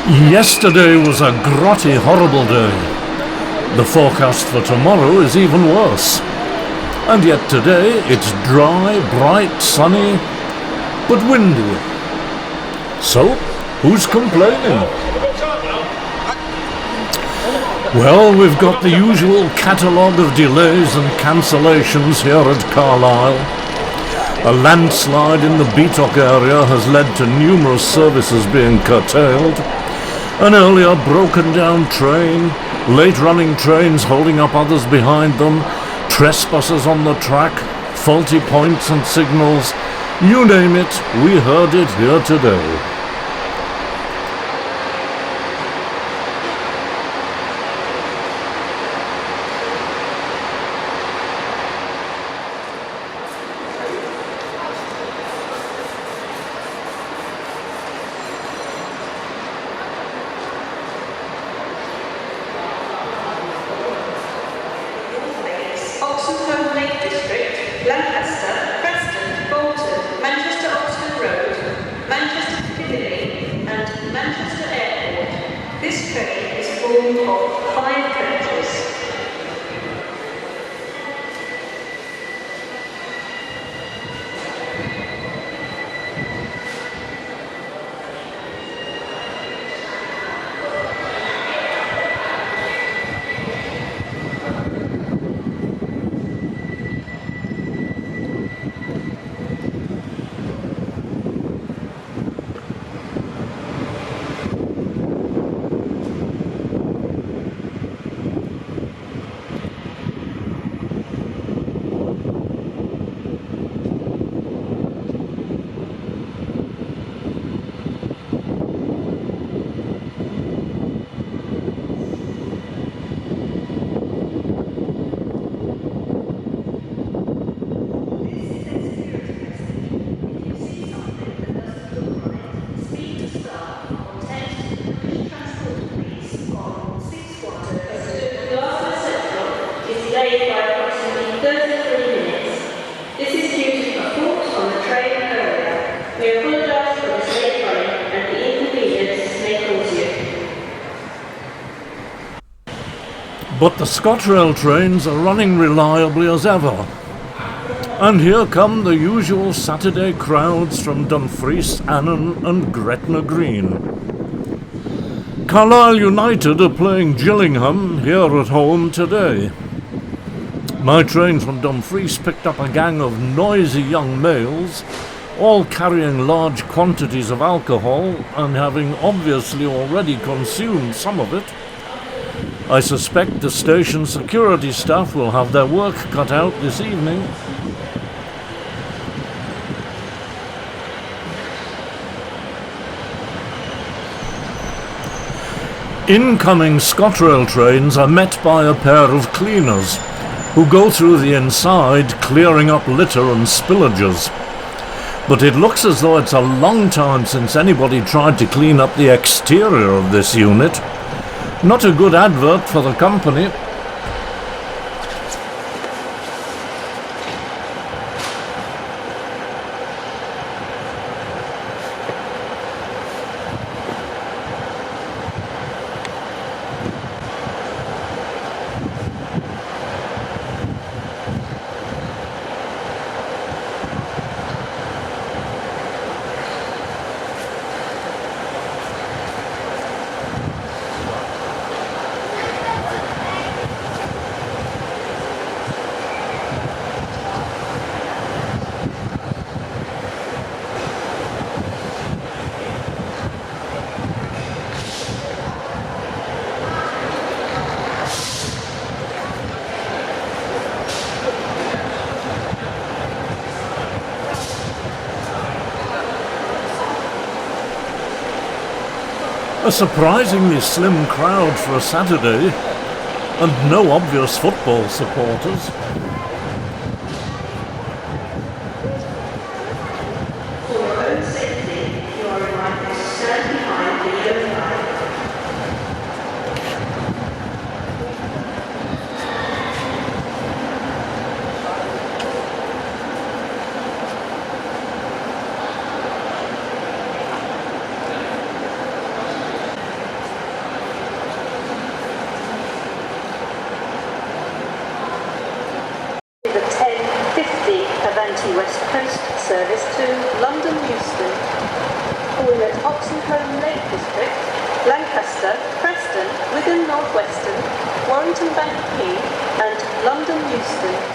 Yesterday was a grotty, horrible day. The forecast for tomorrow is even worse. And yet today it's dry, bright, sunny, but windy. So, who's complaining? Well, we've got the usual catalogue of delays and cancellations here at Carlisle. A landslide in the Beatock area has led to numerous services being curtailed. An earlier broken down train, late running trains holding up others behind them, trespassers on the track, faulty points and signals. You name it, we heard it here today. But the ScotRail trains are running reliably as ever. And here come the usual Saturday crowds from Dumfries, Annan and Gretna Green. Carlisle United are playing Gillingham here at home today. My train from Dumfries picked up a gang of noisy young males, all carrying large quantities of alcohol and having obviously already consumed some of it. I suspect the station security staff will have their work cut out this evening. Incoming ScotRail trains are met by a pair of cleaners who go through the inside clearing up litter and spillages. But it looks as though it's a long time since anybody tried to clean up the exterior of this unit. Not a good advert for the company. A surprisingly slim crowd for a Saturday, and no obvious football supporters. Avanti West Coast service to London Euston, calling at Oxenholme Lake District, Lancaster, Preston, Wigan North Western, Warrington Bank Quay and London Euston.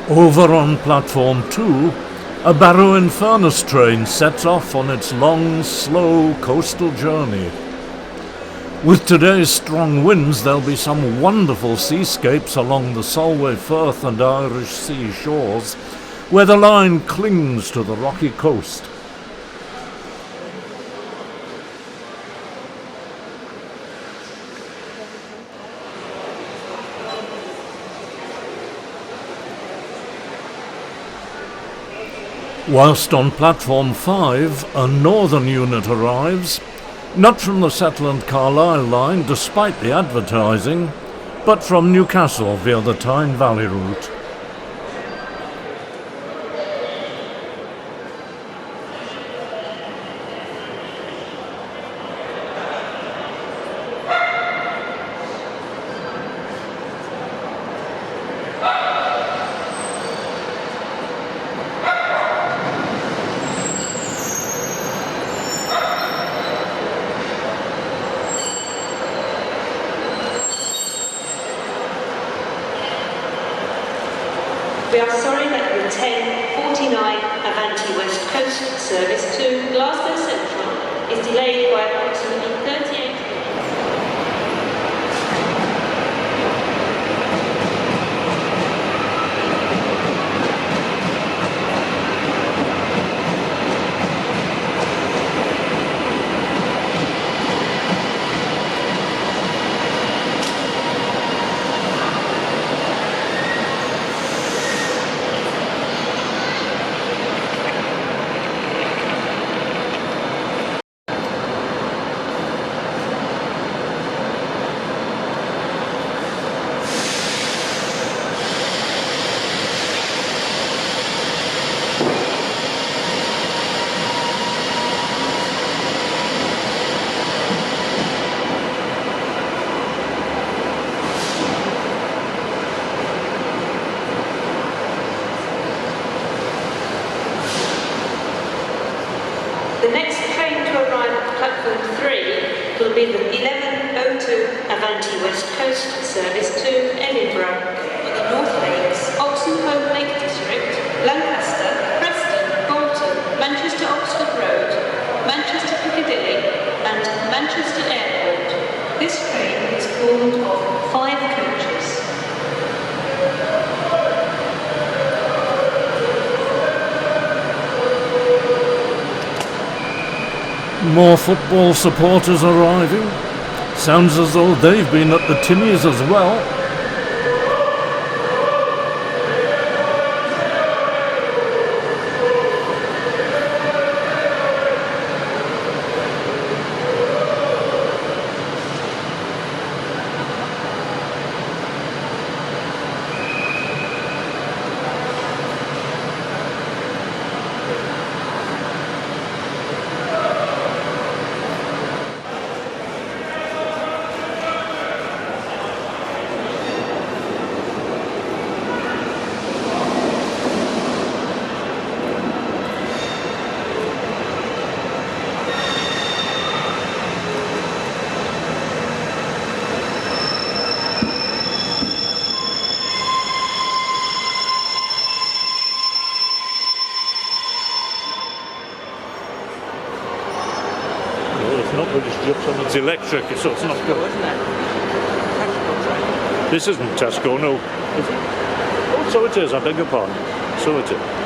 Over on platform 2, a Barrow in Furness train sets off on its long, slow coastal journey. With today's strong winds, there'll be some wonderful seascapes along the Solway Firth and Irish Sea shores, where the line clings to the rocky coast. Whilst on platform 5, a northern unit arrives, not from the Shetland Carlisle line despite the advertising, but from Newcastle via the Tyne Valley route. We are sorry that the 10:49 Avanti West Coast service to Glasgow Central is delayed by approximately 38 minutes. The next train to arrive at platform 3 will be the 11:02 Avanti West Coast service to Edinburgh for the North Lakes, Oxenholme Lake District, Lancaster, Preston, Bolton, Manchester Oxford Road, Manchester Piccadilly and Manchester Airport. This train is called off More football supporters arriving. Sounds as though they've been at the tinnies as well. Not British gypsum, it's electric, so it's not good. This isn't Tesco, no. Is it? Oh, so it is, I beg your pardon. So it is.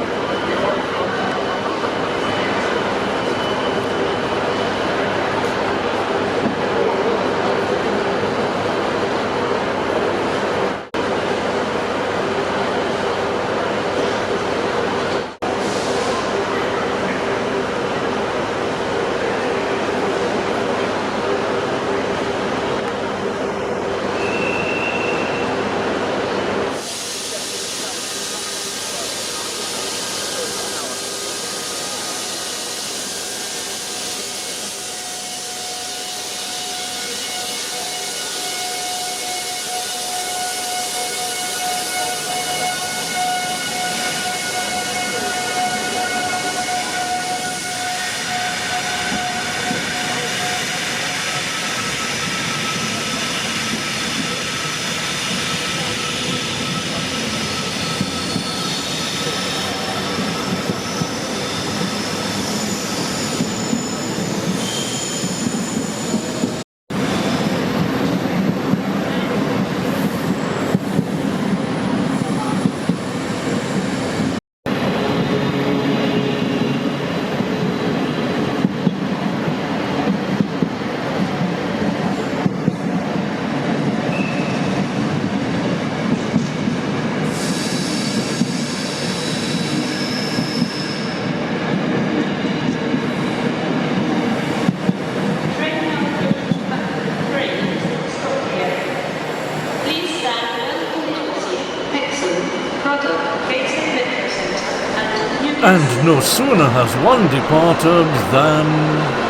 And no sooner has one departed than...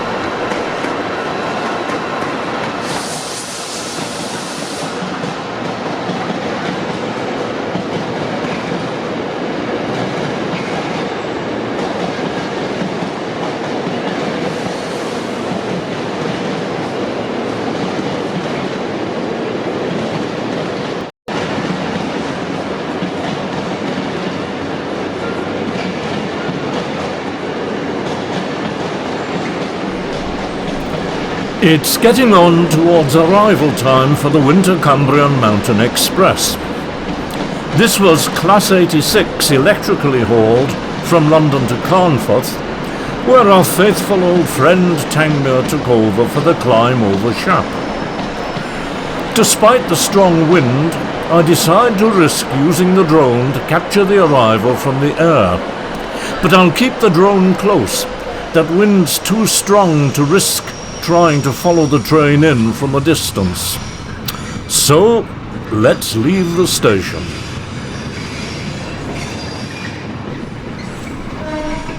It's getting on towards arrival time for the Winter Cumbrian Mountain Express. This was Class 86 electrically hauled from London to Carnforth, where our faithful old friend Tangmere took over for the climb over Shap. Despite the strong wind, I decide to risk using the drone to capture the arrival from the air. But I'll keep the drone close. That wind's too strong to risk trying to follow the train in from a distance. So, let's leave the station.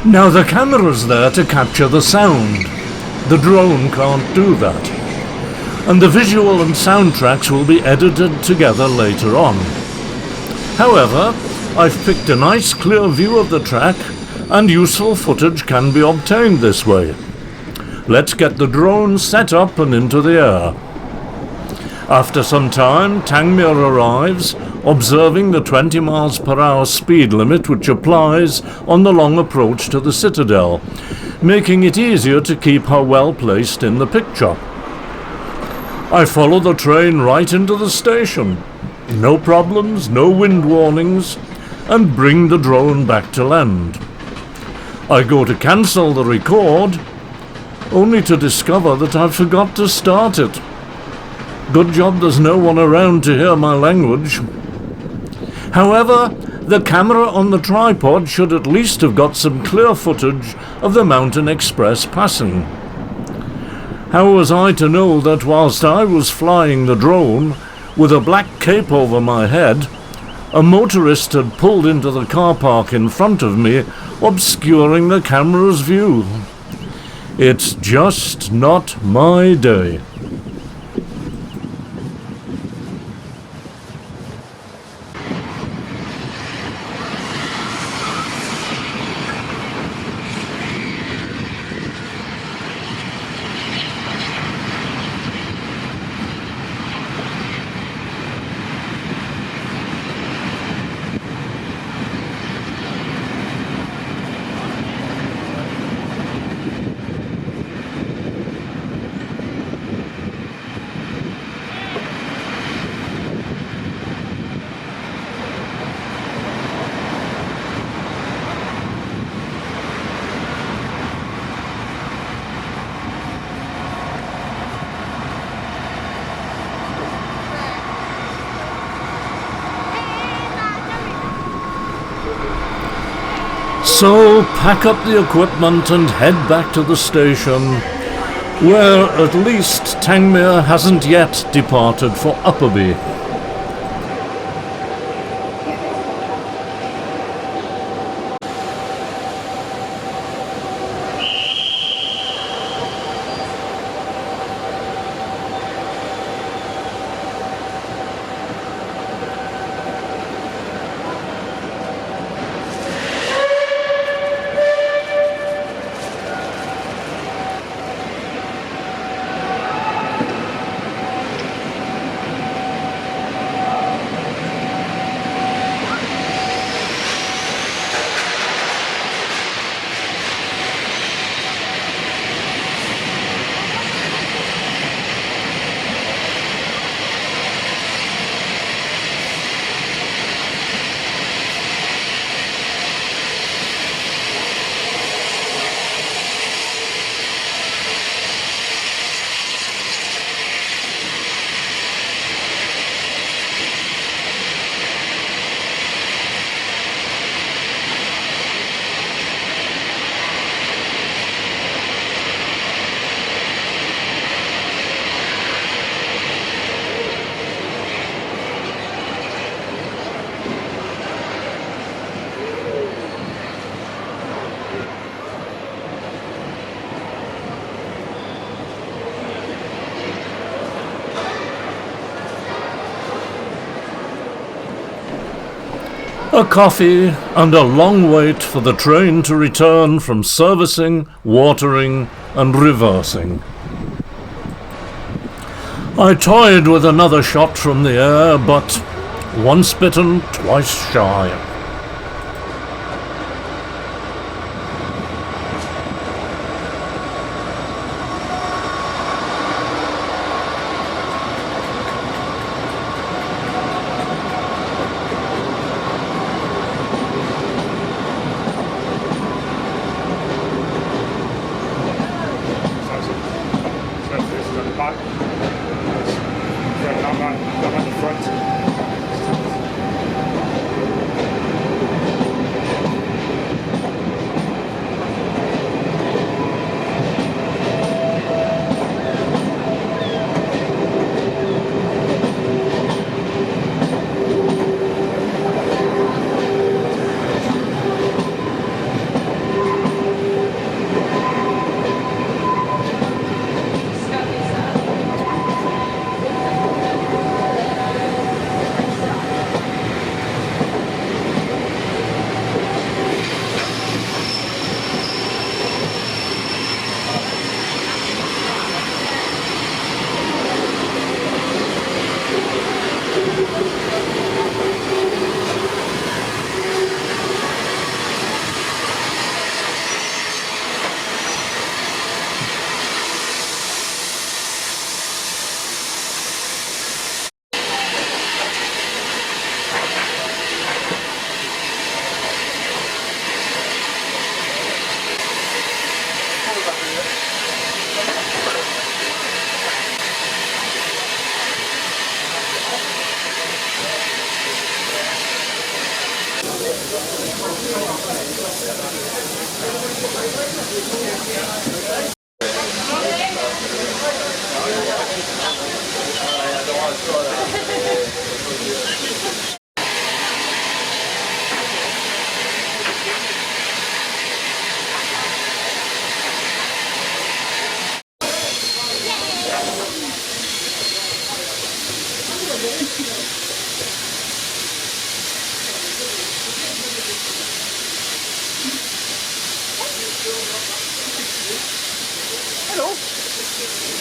Now the camera's there to capture the sound. The drone can't do that. And the visual and sound tracks will be edited together later on. However, I've picked a nice clear view of the track, and useful footage can be obtained this way. Let's get the drone set up and into the air. After some time, Tangmere arrives, observing the 20 miles per hour speed limit which applies on the long approach to the citadel, making it easier to keep her well placed in the picture. I follow the train right into the station. No problems, no wind warnings, and bring the drone back to land. I go to cancel the record, only to discover that I forgot to start it. Good job there's no one around to hear my language. However, the camera on the tripod should at least have got some clear footage of the Mountain Express passing. How was I to know that whilst I was flying the drone, with a black cape over my head, a motorist had pulled into the car park in front of me, obscuring the camera's view? It's just not my day. So pack up the equipment and head back to the station, where at least Tangmere hasn't yet departed for Upperby. A coffee and a long wait for the train to return from servicing, watering and reversing. I toyed with another shot from the air, but once bitten, twice shy.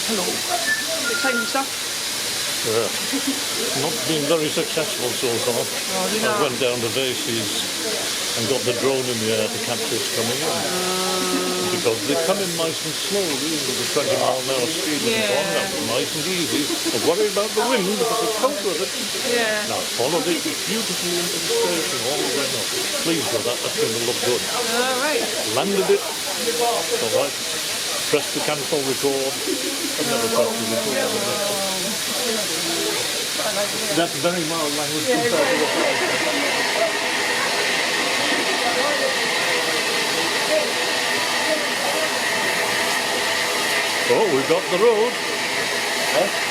Hello. Exciting stuff. Not been very successful so far. I went down to Vacies and got the drone in the air to capture it coming in. Because they come in nice and slow, these with the 20 mile an hour speed and so on, now, nice and easy. But worry about the wind because it's cold with it. Yeah. Now followed it beautifully into the station all the way up. Pleased with that, that's going to look good. All right. Landed it, all right. Press the cancel record. I've never pressed the record. That's very mild language compared to what I said. Oh, we've got the road. Huh?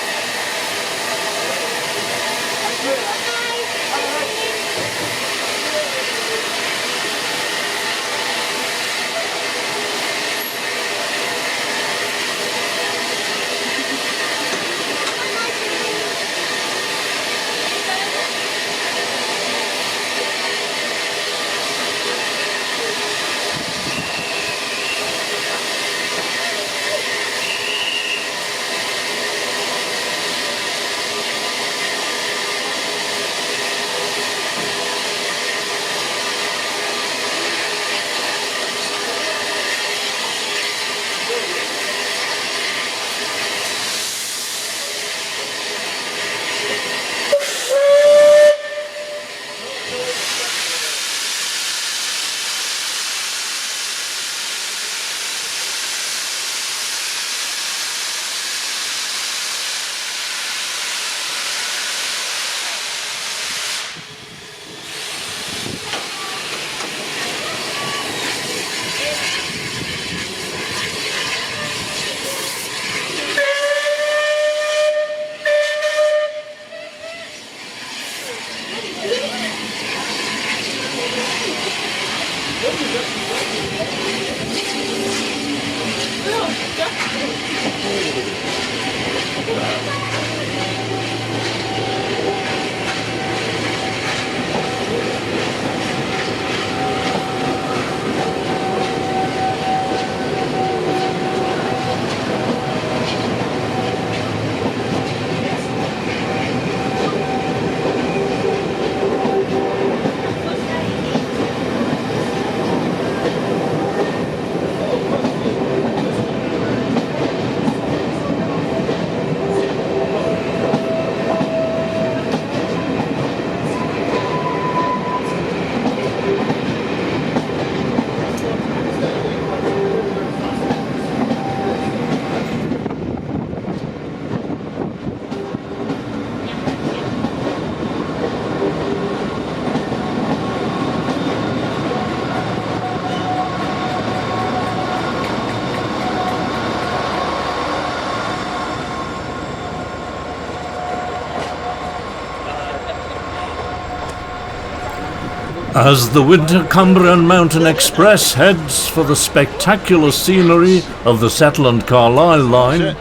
As the Winter Cumbrian Mountain Express heads for the spectacular scenery of the Shetland Carlisle line,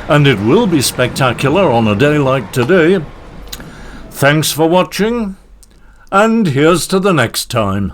and it will be spectacular on a day like today. Thanks for watching, and here's to the next time.